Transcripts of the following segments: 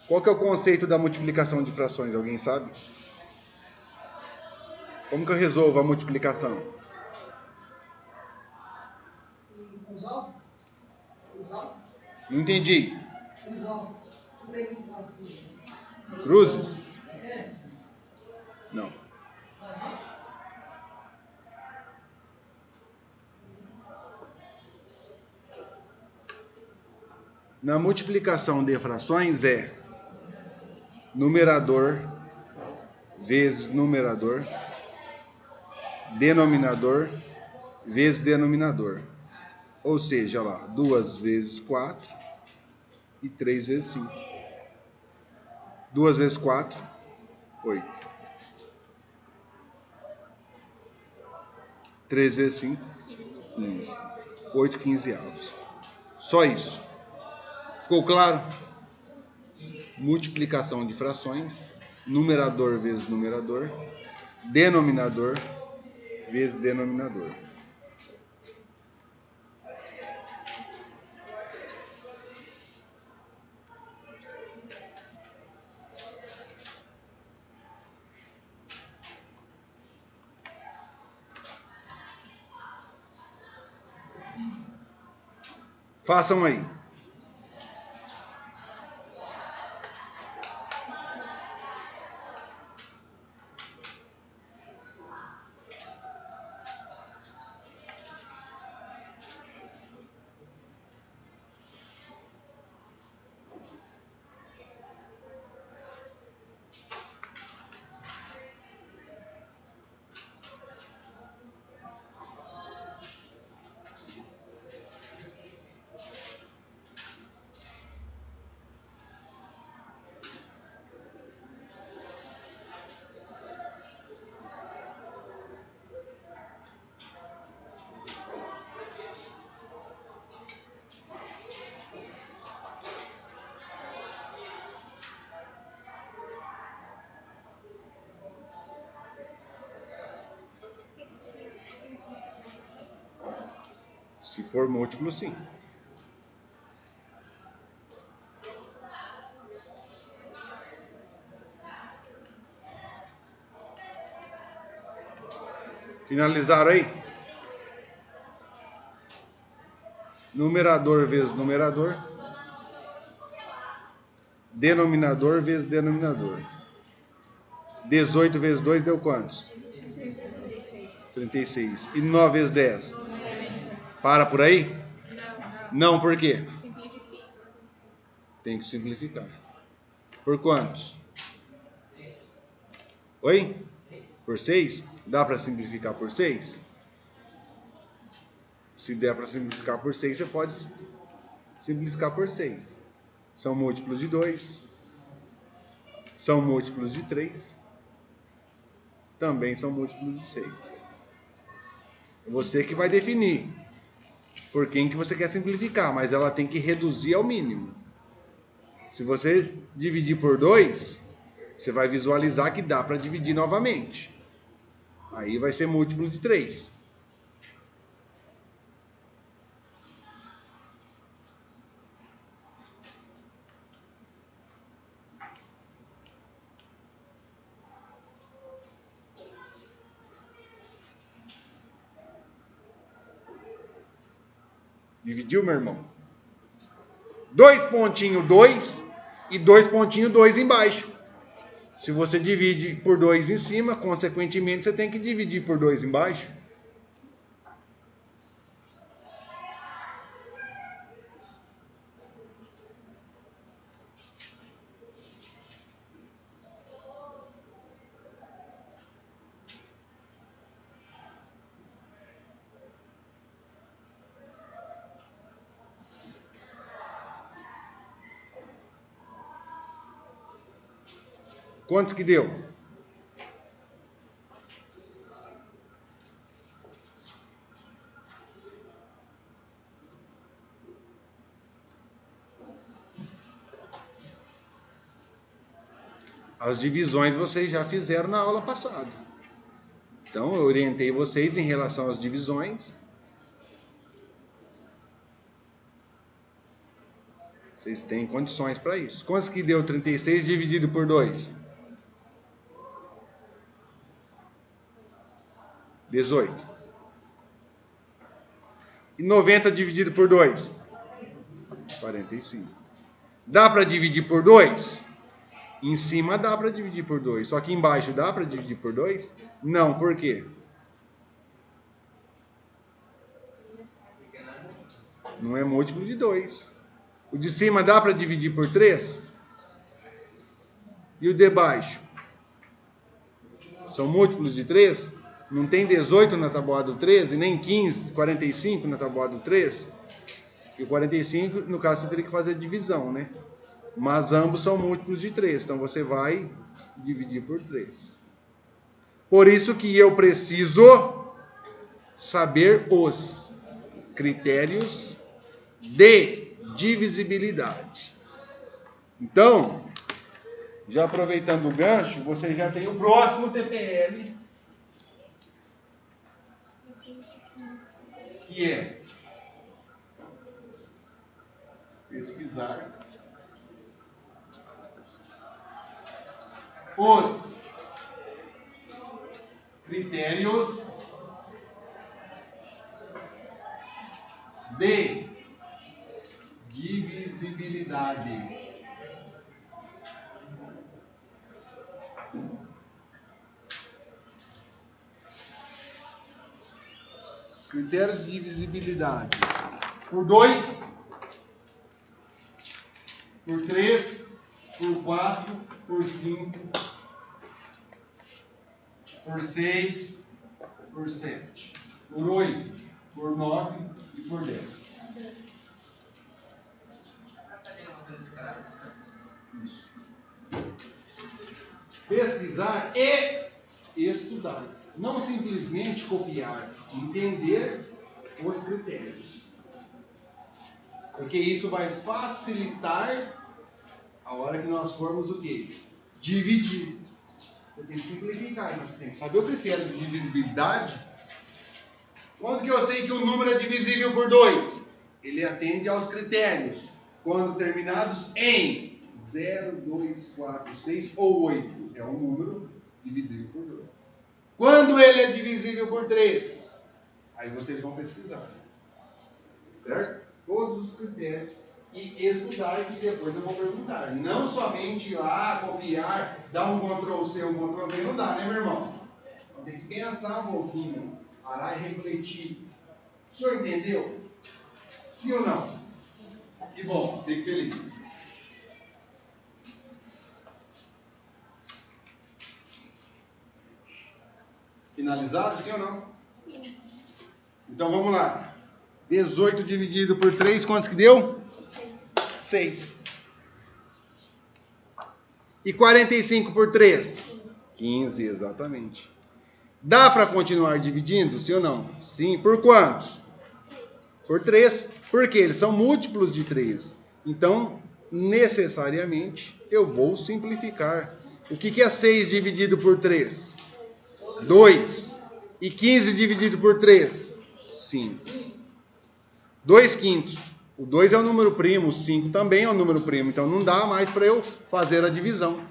Qual que é o conceito da multiplicação de frações? Alguém sabe? Como que eu resolvo a multiplicação? Não entendi. Cruzes? Não. Na multiplicação de frações é numerador vezes numerador, denominador vezes denominador. Ou seja, olha lá, 2 vezes 4 e 3 vezes 5. 2 vezes 4, 8. 3 vezes 5, 15. 8 quinzeavos. Só isso. Ficou claro? Multiplicação de frações, numerador vezes numerador, denominador vezes denominador. Façam aí. Se for múltiplo, sim. Finalizaram aí? Numerador vezes numerador, denominador vezes denominador. 18 vezes 2 deu quantos? 36. E 9 vezes 10? Para por aí? Não, por quê? Tem que simplificar. Por quantos? Oi? Por 6? Dá para simplificar por 6? Se der para simplificar por 6, você pode simplificar por 6. São múltiplos de 2. São múltiplos de 3. Também são múltiplos de 6. Você que vai definir por quem que você quer simplificar, mas ela tem que reduzir ao mínimo. Se você dividir por 2, você vai visualizar que dá para dividir novamente. Aí vai ser múltiplo de 3. Dividiu, meu irmão? 2 pontinhos 2 e 2 pontinhos 2 embaixo. Se você divide por 2 em cima, consequentemente você tem que dividir por 2 embaixo. Quantos que deu? As divisões vocês já fizeram na aula passada. Então, eu orientei vocês em relação às divisões. Vocês têm condições para isso. Quantos que deu 36 dividido por 2? 18. E 90 dividido por 2? 45. Dá para dividir por 2? Em cima dá para dividir por 2. Só que embaixo dá para dividir por 2? Não, por quê? Não é múltiplo de 2. O de cima dá para dividir por 3? E o de baixo? São múltiplos de 3? Não tem 18 na tabuada do 13, nem 15, 45 na tabuada do 3? E o 45, no caso, você teria que fazer divisão, né? Mas ambos são múltiplos de 3, então você vai dividir por 3. Por isso que eu preciso saber os critérios de divisibilidade. Então, já aproveitando o gancho, você já tem o próximo TPL, que é pesquisar os critérios de divisibilidade. Os critérios de divisibilidade. Por 2, por 3, por 4, por 5, por 6, por 7, por 8, por 9 e por 10. Isso. Pesquisar e estudar. Não simplesmente copiar, entender os critérios. Porque isso vai facilitar a hora que nós formos o quê? Dividir. Você tem que simplificar, você tem que saber o critério de divisibilidade. Quando que eu sei que o número é divisível por 2? Ele atende aos critérios. Quando terminados em 0, 2, 4, 6 ou 8. É um número divisível por 2. Quando ele é divisível por 3? Aí vocês vão pesquisar. Certo? Todos os critérios. E estudar, que depois eu vou perguntar. Não somente ir lá, copiar, dar um Ctrl+C, um Ctrl+V, não dá, né, meu irmão? Tem que pensar um pouquinho, parar e refletir. O senhor entendeu? Sim ou não? Que bom, fico feliz. Finalizado, sim ou não? Sim. Então vamos lá. 18 dividido por 3, quantos que deu? 6. E 45 por 3? 15, exatamente. Dá para continuar dividindo, sim ou não? Sim. Por quantos? Por 3. Porque eles são múltiplos de 3. Então, necessariamente, eu vou simplificar. O que é 6 dividido por 3? 2. E 15 dividido por 3? 5. 2 quintos. O 2 é o número primo, o 5 também é o número primo. Então não dá mais para eu fazer a divisão.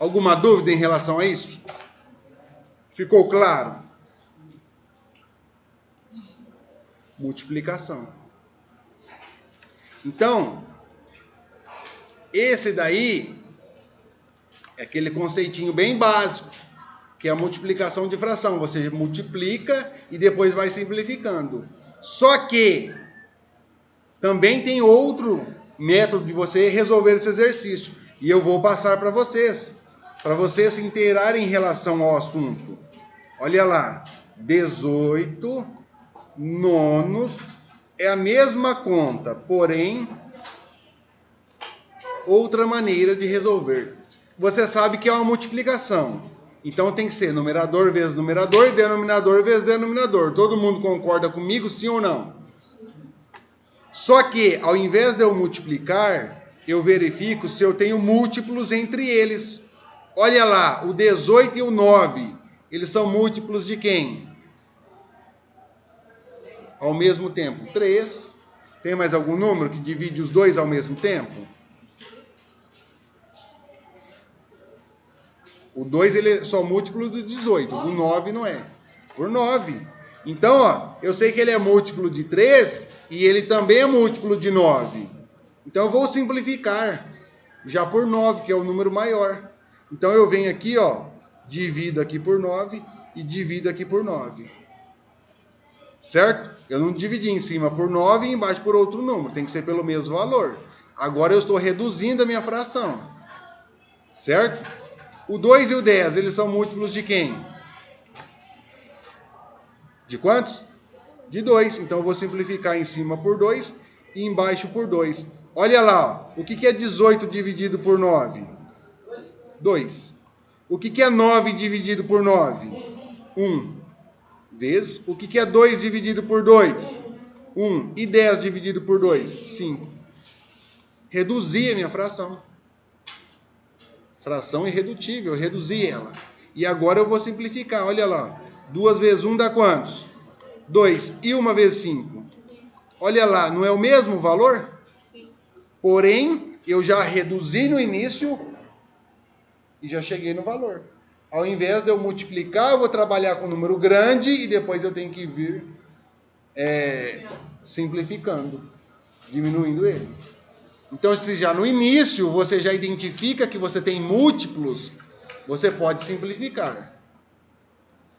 Alguma dúvida em relação a isso? Ficou claro? Multiplicação. Então, esse daí é aquele conceitinho bem básico, que é a multiplicação de fração. Você multiplica e depois vai simplificando. Só que também tem outro método de você resolver esse exercício. E eu vou passar para vocês se inteirarem em relação ao assunto. Olha lá, 18 nonos é a mesma conta, porém, outra maneira de resolver. Você sabe que é uma multiplicação. Então tem que ser numerador vezes numerador, denominador vezes denominador. Todo mundo concorda comigo, sim ou não? Só que, ao invés de eu multiplicar, eu verifico se eu tenho múltiplos entre eles. Olha lá, o 18 e o 9, eles são múltiplos de quem? Ao mesmo tempo, 3. Tem mais algum número que divide os dois ao mesmo tempo? O 2 ele é só múltiplo do 18, o 9 não é. Por 9. Então, ó, eu sei que ele é múltiplo de 3 e ele também é múltiplo de 9. Então eu vou simplificar já por 9, que é o número maior. Então eu venho aqui, ó, divido aqui por 9 e divido aqui por 9. Certo? Eu não dividi em cima por 9 e embaixo por outro número. Tem que ser pelo mesmo valor. Agora eu estou reduzindo a minha fração. Certo? O 2 e o 10, eles são múltiplos de quem? De quantos? De 2. Então eu vou simplificar em cima por 2 e embaixo por 2. Olha lá, ó. O que é 18 dividido por 9? 2. O que é 9 dividido por 9? 1. Vezes. O que é 2 dividido por 2? 1. E 10 dividido por 2? 5. Reduzi a minha fração. Fração irredutível, eu reduzi ela. E agora eu vou simplificar, olha lá. 2 vezes 1 dá quantos? 2. E 1 vezes 5? Olha lá, não é o mesmo valor? Sim. Porém, eu já reduzi no início e já cheguei no valor. Ao invés de eu multiplicar, eu vou trabalhar com um número grande e depois eu tenho que vir simplificando, diminuindo ele. Então, se já no início você já identifica que você tem múltiplos, você pode simplificar.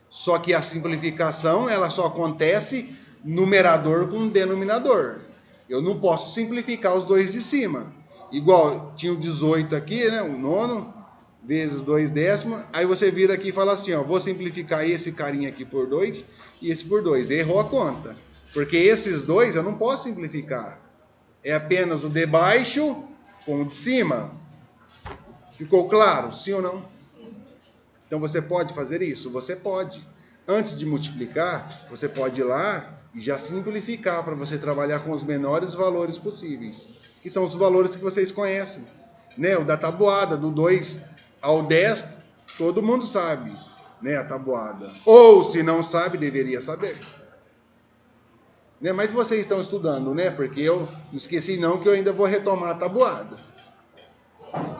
Só que a simplificação, ela só acontece numerador com denominador. Eu não posso simplificar os dois de cima. Igual, tinha o 18 aqui, né? O nono, vezes 2 décimos. Aí você vira aqui e fala assim, ó, vou simplificar esse carinha aqui por 2 e esse por 2. Errou a conta. Porque esses dois eu não posso simplificar. É apenas o de baixo com o de cima. Ficou claro? Sim ou não? Então você pode fazer isso? Você pode. Antes de multiplicar, você pode ir lá e já simplificar para você trabalhar com os menores valores possíveis. Que são os valores que vocês conhecem. Né? O da tabuada, do 2 ao 10, todo mundo sabe, né? A tabuada. Ou se não sabe, deveria saber. Né? Mas vocês estão estudando, né? Porque eu não esqueci não que eu ainda vou retomar a tabuada.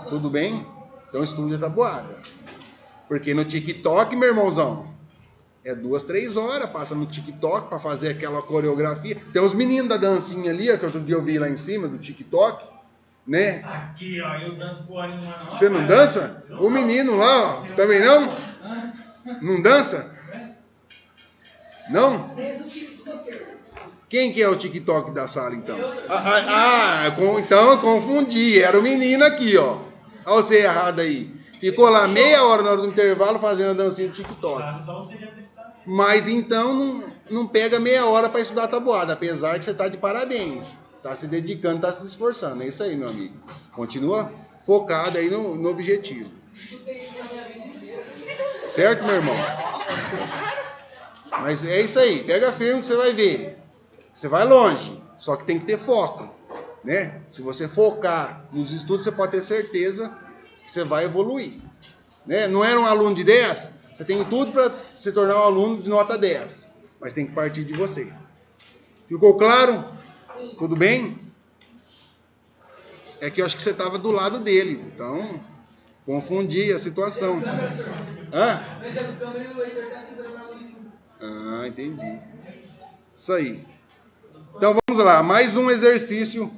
Tudo bem? Então estude a tabuada. Porque no TikTok, meu irmãozão, é 2, 3 horas, passa no TikTok para fazer aquela coreografia. Tem os meninos da dancinha ali, ó, que outro dia eu vi lá em cima do TikTok, né? Aqui, ó, eu danço porra nenhuma não. Você não dança? O menino lá, ó, também não? Não dança? Não? Quem que é o TikTok da sala, então? Então eu confundi. Era o menino aqui, ó. Olha você errado aí. Ficou lá meia hora na hora do intervalo fazendo a dancinha do TikTok. Mas então não pega meia hora para estudar a tabuada, apesar que você tá de parabéns. Tá se dedicando, tá se esforçando. É isso aí, meu amigo. Continua focado aí no objetivo. Certo, meu irmão? Mas é isso aí. Pega firme que você vai ver. Você vai longe, só que tem que ter foco, né? Se você focar nos estudos, você pode ter certeza que você vai evoluir, né? Não era um aluno de 10? Você tem tudo para se tornar um aluno de nota 10, mas tem que partir de você. Ficou claro? Tudo bem? É que eu acho que você estava do lado dele, então confundi a situação. Hã? Ah, entendi. Isso aí. Então vamos lá, mais um exercício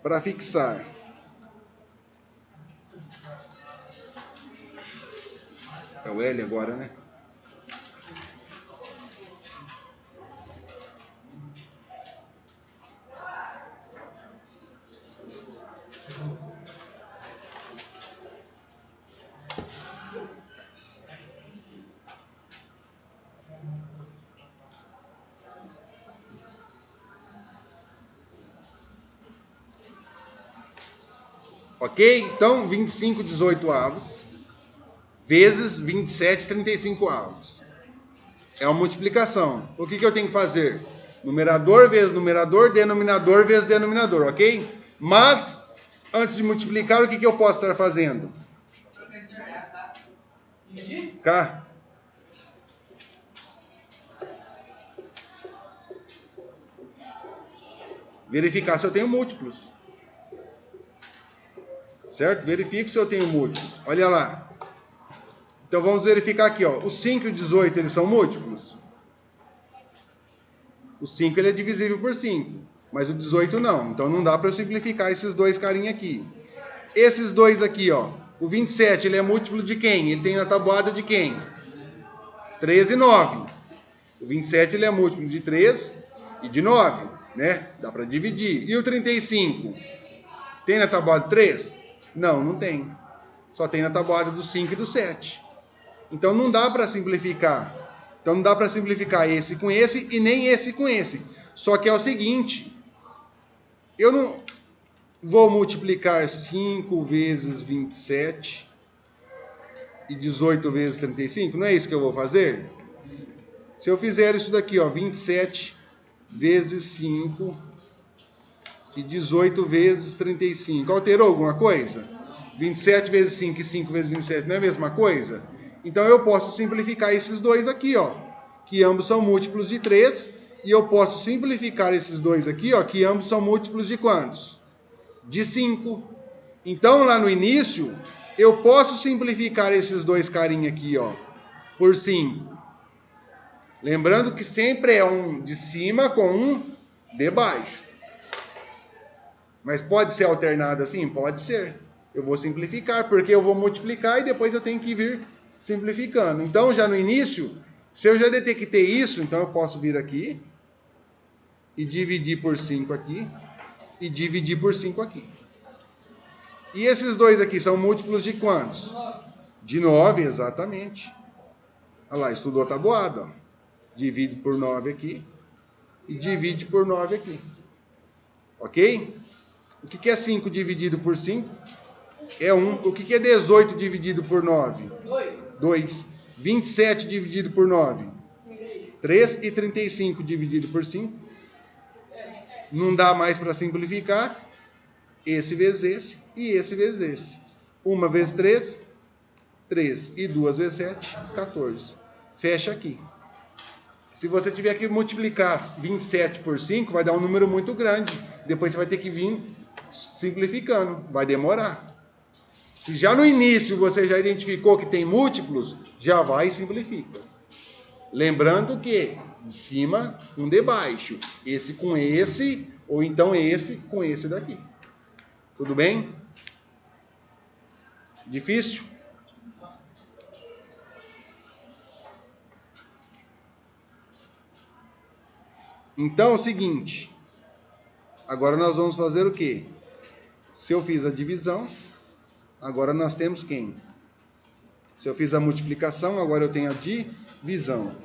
para fixar. É o L agora, né? Ok? Então, 25 18avos vezes 27 35avos. É uma multiplicação. O que eu tenho que fazer? Numerador vezes numerador, denominador vezes denominador, ok? Mas, antes de multiplicar, o que eu posso estar fazendo? K. verificar se eu tenho múltiplos. Certo? Verifique se eu tenho múltiplos. Olha lá. Então vamos verificar aqui, ó. O 5 e o 18, eles são múltiplos? O 5 ele é divisível por 5, mas o 18 não. Então não dá para eu simplificar esses dois carinha aqui. Esses dois aqui, ó. O 27, ele é múltiplo de quem? Ele tem na tabuada de quem? 3 e 9. O 27, ele é múltiplo de 3 e de 9, né? Dá para dividir. E o 35? Tem na tabuada 3? Não, não tem. Só tem na tabuada do 5 e do 7. Então não dá para simplificar. Então não dá para simplificar esse com esse e nem esse com esse. Só que é o seguinte, eu não vou multiplicar 5 vezes 27 e 18 vezes 35, não é isso que eu vou fazer? Se eu fizer isso daqui, ó, 27 vezes 5 e 18 vezes 35, alterou alguma coisa? 27 vezes 5 e 5 vezes 27 não é a mesma coisa? Então eu posso simplificar esses dois aqui, ó, que ambos são múltiplos de 3, e eu posso simplificar esses dois aqui, ó, que ambos são múltiplos de quantos? De 5. Então lá no início, eu posso simplificar esses dois carinha aqui, ó, por 5. Lembrando que sempre é um de cima com um de baixo. Mas pode ser alternado assim? Pode ser. Eu vou simplificar, porque eu vou multiplicar e depois eu tenho que vir simplificando. Então, já no início, se eu já detectei isso, então eu posso vir aqui e dividir por 5 aqui e dividir por 5 aqui. E esses dois aqui são múltiplos de quantos? De 9, exatamente. Olha lá, estudou a tabuada. Divide por 9 aqui e divide por 9 aqui. Ok? O que é 5 dividido por 5? É 1. O que é 18 dividido por 9? 2. 27 dividido por 9? 3. E 35 dividido por 5? Não dá mais para simplificar. Esse vezes esse e esse vezes esse. 1 vezes 3, 3. E 2 vezes 7, 14. Fecha aqui. Se você tiver que multiplicar 27 por 5, vai dar um número muito grande. Depois você vai ter que vir simplificando. Vai demorar. Se já no início você já identificou que tem múltiplos, já vai e simplifica. Lembrando que de cima com de baixo. Esse com esse, ou então esse com esse daqui. Tudo bem? Difícil? Então é o seguinte. Agora nós vamos fazer o quê? Se eu fiz a divisão, agora nós temos quem? Se eu fiz a multiplicação, agora eu tenho a divisão.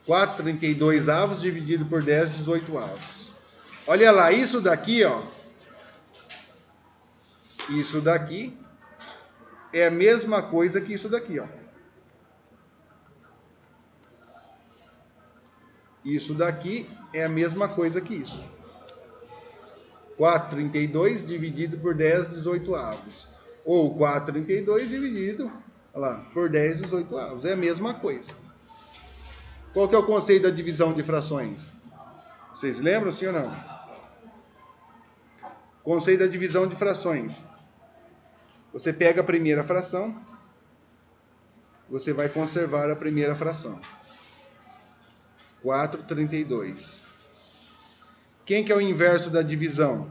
Quatro 32 avos dividido por 10, 18 avos. Olha lá, isso daqui, ó. Isso daqui é a mesma coisa que isso daqui, ó. Isso daqui é a mesma coisa que isso. 4,32 dividido por 10, 18 avos. Ou 4,32 dividido, olha lá, por 10, 18 avos. É a mesma coisa. Qual que é o conceito da divisão de frações? Vocês lembram, sim ou não? Conceito da divisão de frações. Você pega a primeira fração, você vai conservar a primeira fração. 4,32. Quem que é o inverso da divisão?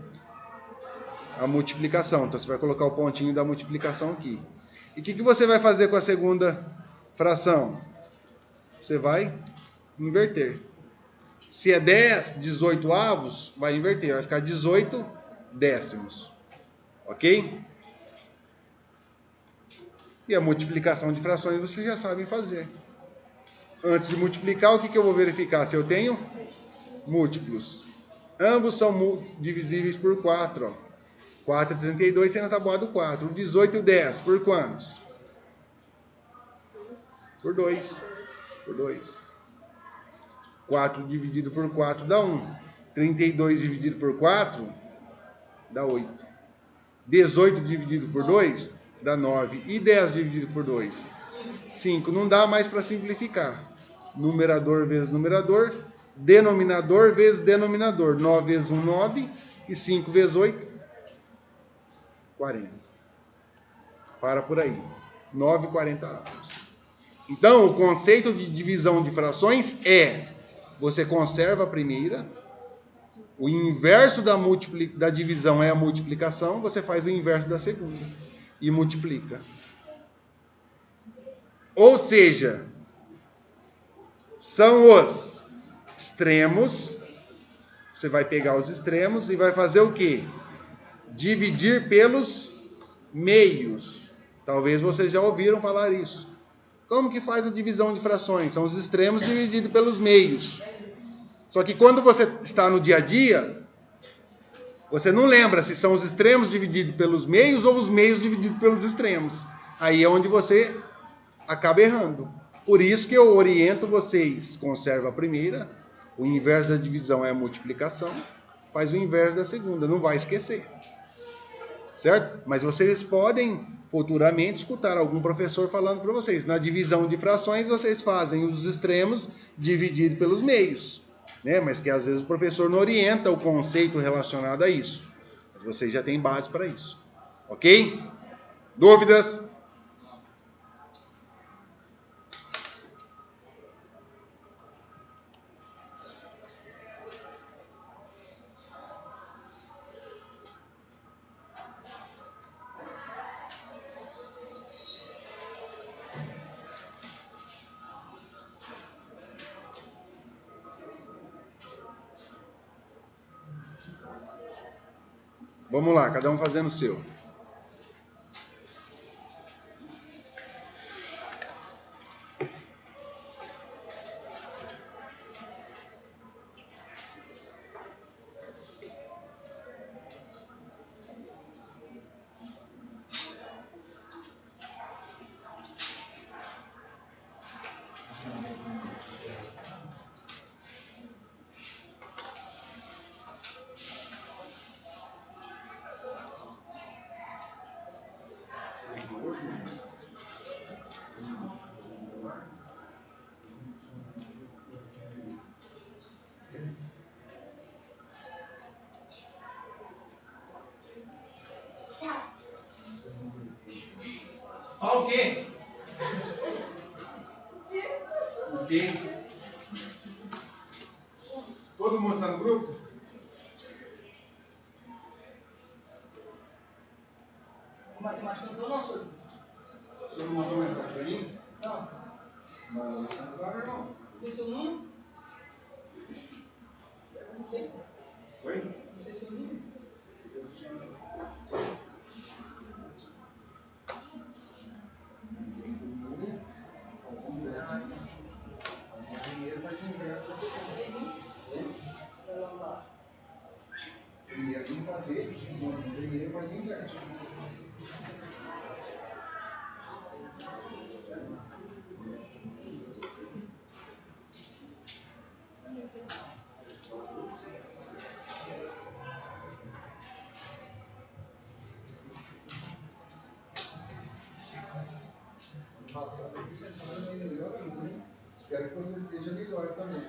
A multiplicação. Então você vai colocar o pontinho da multiplicação aqui. E o que você vai fazer com a segunda fração? Você vai inverter. Se é 10, 18 avos, vai inverter. Vai ficar 18 décimos. Ok? E a multiplicação de frações vocês já sabem fazer. Antes de multiplicar, o que eu vou verificar? Se eu tenho múltiplos. Ambos são divisíveis por 4. Ó. 4 e 32 tem na tabuada 4. O 18 e o 10, por quantos? Por 2. Por 2. 4 dividido por 4 dá 1. 32 dividido por 4 dá 8. 18 dividido por 2 dá 9. E 10 dividido por 2? 5. Não dá mais para simplificar. Numerador vezes numerador, denominador vezes denominador. 9 vezes 1, 9. E 5 vezes 8, 40. Para por aí. 9,40 avos. Então, o conceito de divisão de frações é: você conserva a primeira, o inverso da divisão é a multiplicação, você faz o inverso da segunda e multiplica. Ou seja, são os extremos, você vai pegar os extremos e vai fazer o quê? Dividir pelos meios. Talvez vocês já ouviram falar isso. Como que faz a divisão de frações? São os extremos divididos pelos meios. Só que quando você está no dia a dia, você não lembra se são os extremos divididos pelos meios ou os meios divididos pelos extremos. Aí é onde você acaba errando. Por isso que eu oriento vocês: conserva a primeira, o inverso da divisão é a multiplicação, faz o inverso da segunda, não vai esquecer. Certo? Mas vocês podem futuramente escutar algum professor falando para vocês: na divisão de frações vocês fazem os extremos divididos pelos meios, né? Mas que às vezes o professor não orienta o conceito relacionado a isso. Mas vocês já têm base para isso. Ok? Dúvidas? Vamos lá, cada um fazendo o seu. O quê? O quê? Todo mundo está no grupo? O matemática não não, senhor. O senhor não mandou mensagem para mim? Não. Não, não. Sei seu número? Não sei. Oi? Não sei seu número. Primeiro vamos fazer, primeiro faz o inverso. Nossa, isso é melhor ainda, hein? Espero que você esteja melhor também.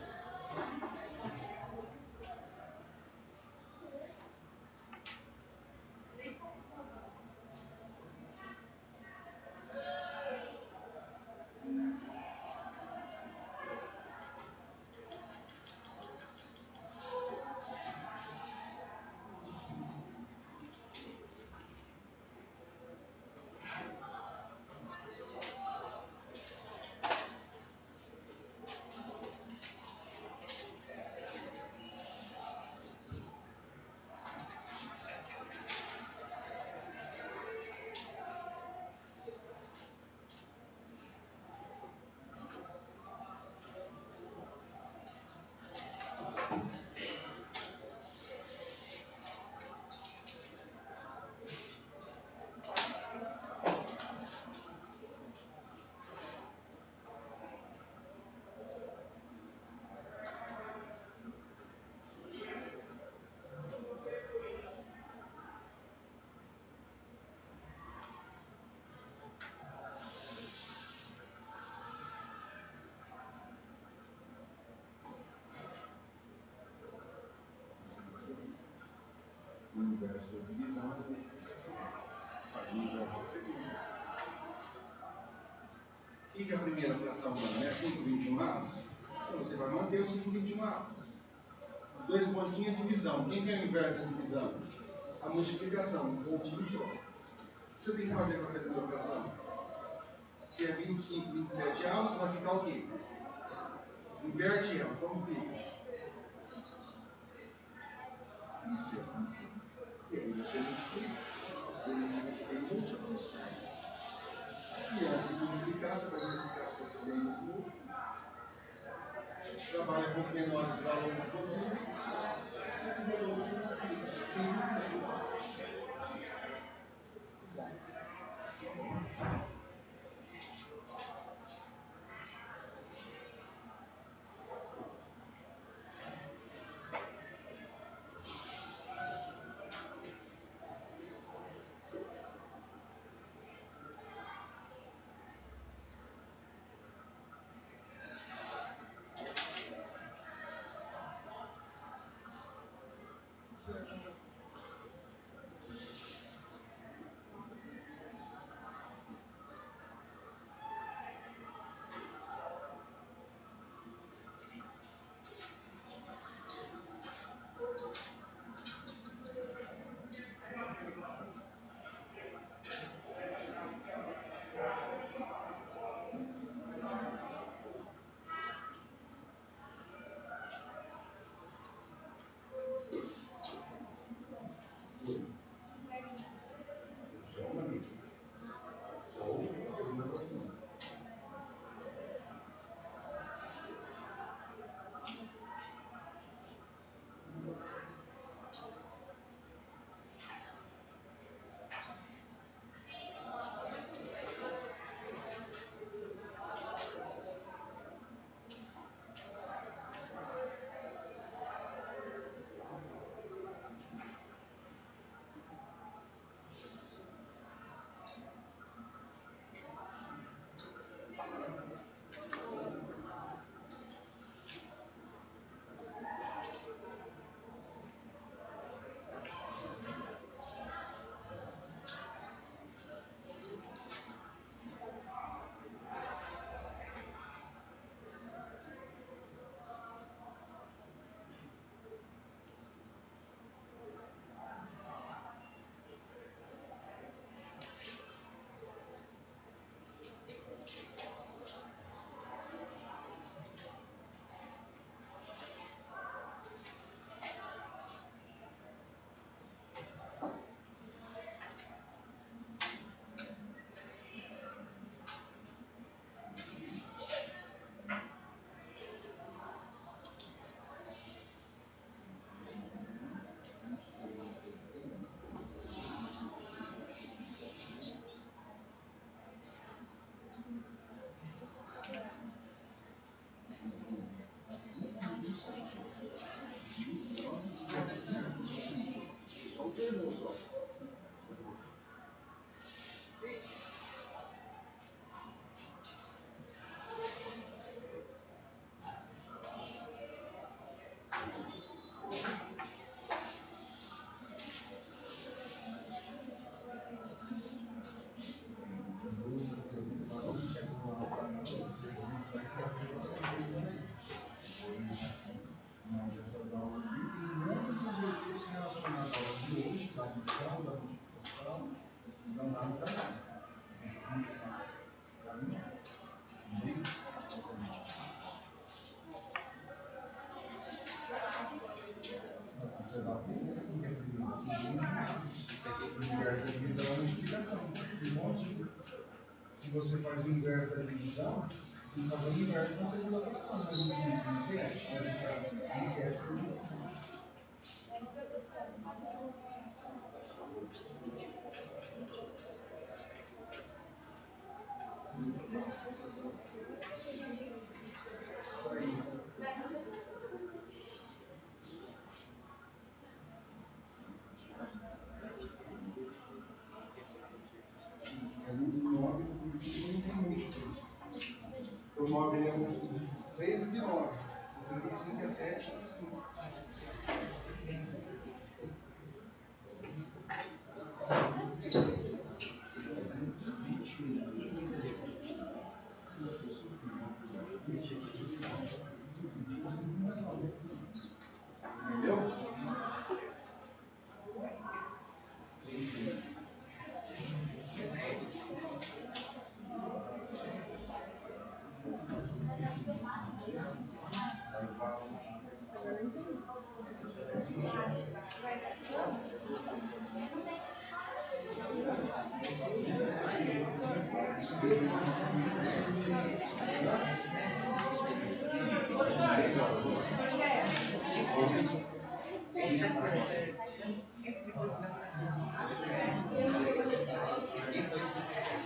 inverso da divisão da multiplicação. Faz o inverso da segunda. O que é a primeira fração humana? É 5/21? Então você vai manter os 5/21. Os dois pontinhos de divisão. Quem que é o inverso da divisão? A multiplicação, um pontinho só. O que você tem que fazer com a segunda fração? Se é 25, 27 avos, vai ficar o quê? Inverte ela, como fica? 27, 25. E aí você multiplica. Verifica se tem múltiplos. E assim multiplicar, você vai verificar se você tem os múltiplos. Trabalha com os menores valores possíveis. E resolve isso multiplica. Simples assim. Só uma amiga. Só uma segunda fração. Só um termo só. Mas essas aulas aqui tem um monte de exercícios relacionados à aula de hoje, da adição, da multiplicação, não dá muita nada. Tem que começar a caminhar. Entendeu? Você vai aprender que é a primeira, segunda, o inverso da divisão é a multiplicação. Tem um monte de... Se você faz o inverso da divisão, tem que fazer o inverso na segunda fração, mas 25, 27, vai ficar 27 por 25. Isso aí. É muito 9, no princípio não tem múltiplos. O 9 ele é múltiplo de 3 e de 9. O 35 é 7 e 5.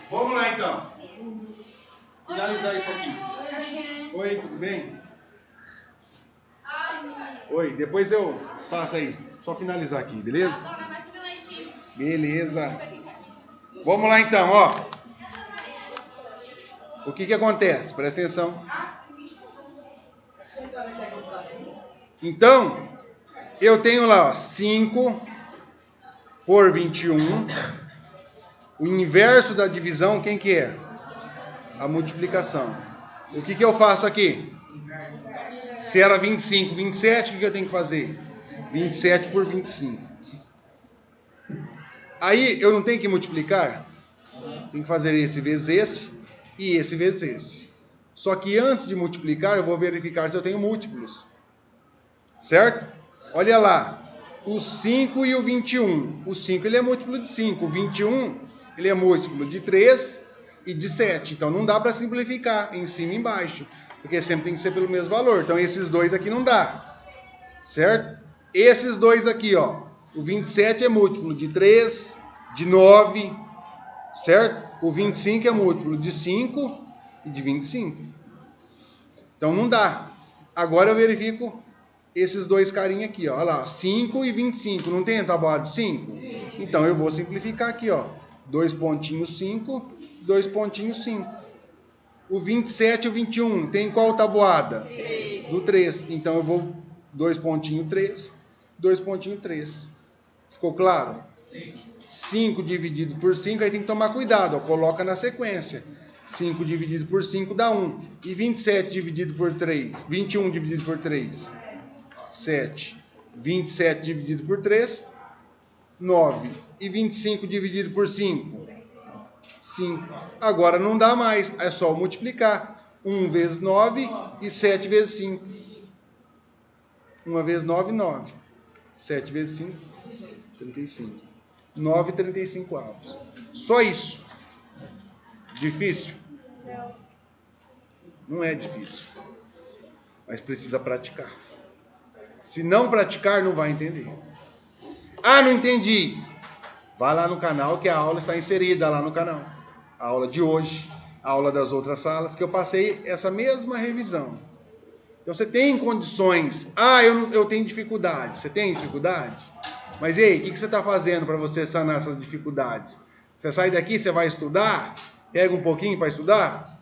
Vamos lá então. Finalizar isso aqui. Oi, tudo bem? Oi, depois eu passo aí. Só finalizar aqui, beleza? Beleza. Vamos lá então, ó. O que acontece? Presta atenção. Então, eu tenho lá, ó, 5 por 21. O inverso da divisão, quem que é? A multiplicação. O que eu faço aqui? Se era 25, 27, o que eu tenho que fazer? 27 por 25. Aí, eu não tenho que multiplicar? Tenho que fazer esse vezes esse e esse vezes esse. Só que antes de multiplicar, eu vou verificar se eu tenho múltiplos. Certo? Olha lá. O 5 e o 21. O 5 ele é múltiplo de 5. O 21 ele é múltiplo de 3 e de 7. Então não dá para simplificar em cima e embaixo. Porque sempre tem que ser pelo mesmo valor. Então esses dois aqui não dá. Certo? Esses dois aqui, ó. O 27 é múltiplo de 3, de 9. Certo? O 25 é múltiplo de 5 e de 25. Então não dá. Agora eu verifico esses dois carinhas aqui, ó. Olha lá, 5 e 25. Não tem a tabuada de 5? Então eu vou simplificar aqui, ó. 2 pontinhos 5, 2 pontinhos 5. O 27 e o 21, tem qual tabuada? 3. Do 3. Então eu vou 2 pontinhos 3, 2 pontinhos 3. Ficou claro? Sim. 5 dividido por 5, aí tem que tomar cuidado, ó. Coloca na sequência. 5 dividido por 5 dá 1. E 27 dividido por 3? 21 dividido por 3? 7. 27 dividido por 3? 9. E 25 dividido por 5? 5. Agora não dá mais, é só multiplicar. 1 vezes 9 e 7 vezes 5. 1 vezes 9, 9. 7 vezes 5, 35. 9 e 35 avos. Só isso. Difícil? Não é difícil. Mas precisa praticar. Se não praticar, não vai entender. Ah, não entendi. Vai lá no canal que a aula está inserida lá no canal. A aula de hoje, a aula das outras salas, que eu passei essa mesma revisão. Então você tem condições. Ah, eu tenho dificuldade. Você tem dificuldade? Mas e aí, o que você está fazendo para você sanar essas dificuldades? Você sai daqui, você vai estudar? Pega um pouquinho para estudar?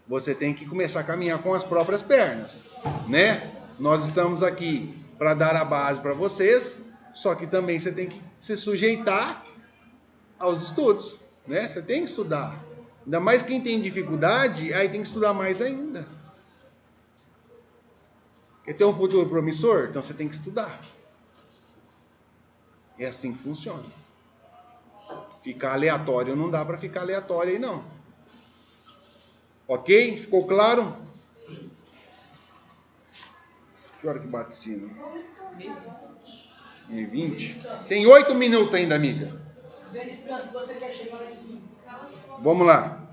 Você tem que começar a caminhar com as próprias pernas, né? Nós estamos aqui para dar a base para vocês, só que também você tem que se sujeitar aos estudos, né? Você tem que estudar. Ainda mais quem tem dificuldade, aí tem que estudar mais ainda. Quer ter um futuro promissor? Então você tem que estudar. É assim que funciona. Ficar aleatório não dá para ficar aleatório aí não. Ok? Ficou claro? Que hora que bate sino? 1h20? Tem 8 minutos ainda, amiga. Vamos lá.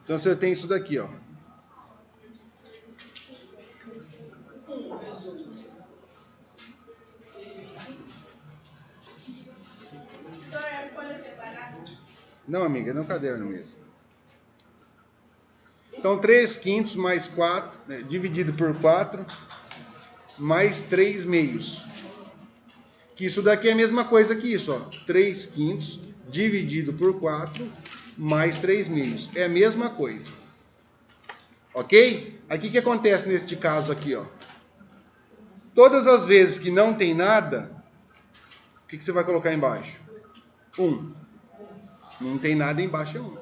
Então você tem isso daqui, ó. Não, amiga, é no caderno mesmo. Então 3/5 mais 4, né, dividido por 4, mais 3/2. Que isso daqui é a mesma coisa que isso, ó. 3/5 dividido por 4, mais 3/2. É a mesma coisa. Ok? Aqui o que acontece neste caso aqui, ó? Todas as vezes que não tem nada, o que você vai colocar embaixo? 1. Não tem nada embaixo, é 1.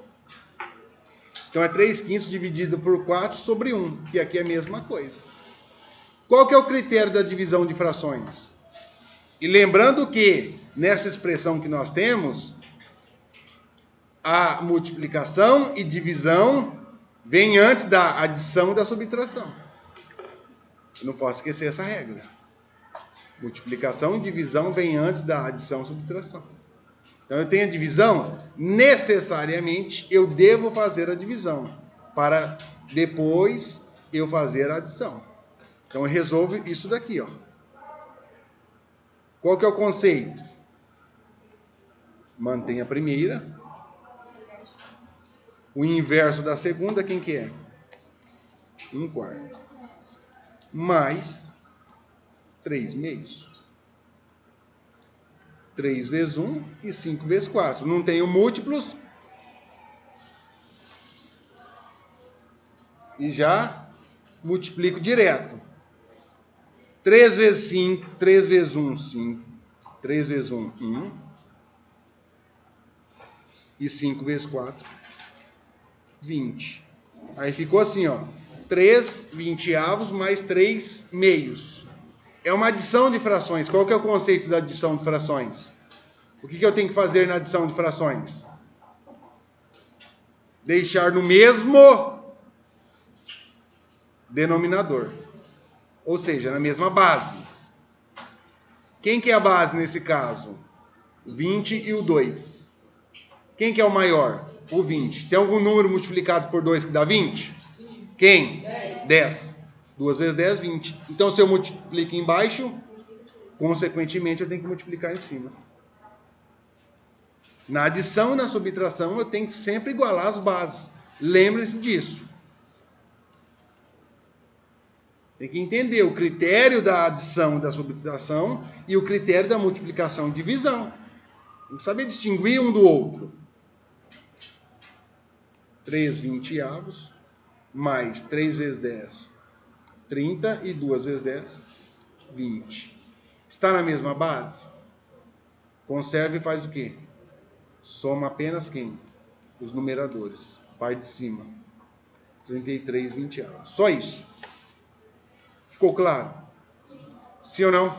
Então é 3/5 dividido por 4 sobre 1, que aqui é a mesma coisa. Qual que é o critério da divisão de frações? E lembrando que, nessa expressão que nós temos, a multiplicação e divisão vem antes da adição e da subtração. Eu não posso esquecer essa regra. Multiplicação e divisão vem antes da adição e subtração. Então eu tenho a divisão, necessariamente eu devo fazer a divisão, para depois eu fazer a adição. Então eu resolvo isso daqui, ó. Qual que é o conceito? Mantém a primeira. O inverso da segunda, quem que é? 1/4. Mais 3/2. 3 vezes 1 e 5 vezes 4. Não tenho múltiplos. E já multiplico direto. 3 vezes 5, 3 vezes 1, 5. 3 vezes 1, 1. E 5 vezes 4, 20. Aí ficou assim, ó. 3/20 mais 3/2. É uma adição de frações. Qual que é o conceito da adição de frações? O que eu tenho que fazer na adição de frações? Deixar no mesmo denominador. Ou seja, na mesma base. Quem que é a base nesse caso? 20 e o 2. Quem que é o maior? O 20. Tem algum número multiplicado por 2 que dá 20? Sim. Quem? 10. 10. 2 vezes 10, 20. Então, se eu multiplico embaixo, consequentemente, eu tenho que multiplicar em cima. Na adição e na subtração, eu tenho que sempre igualar as bases. Lembre-se disso. Tem que entender o critério da adição e da subtração e o critério da multiplicação e divisão. Tem que saber distinguir um do outro. 3/20 mais 3 vezes 10, 30, e 2 vezes 10, 20. Está na mesma base? Conserva e faz o quê? Soma apenas quem? Os numeradores. Parte de cima. 33/20. Só isso. Ficou claro? Sim ou não?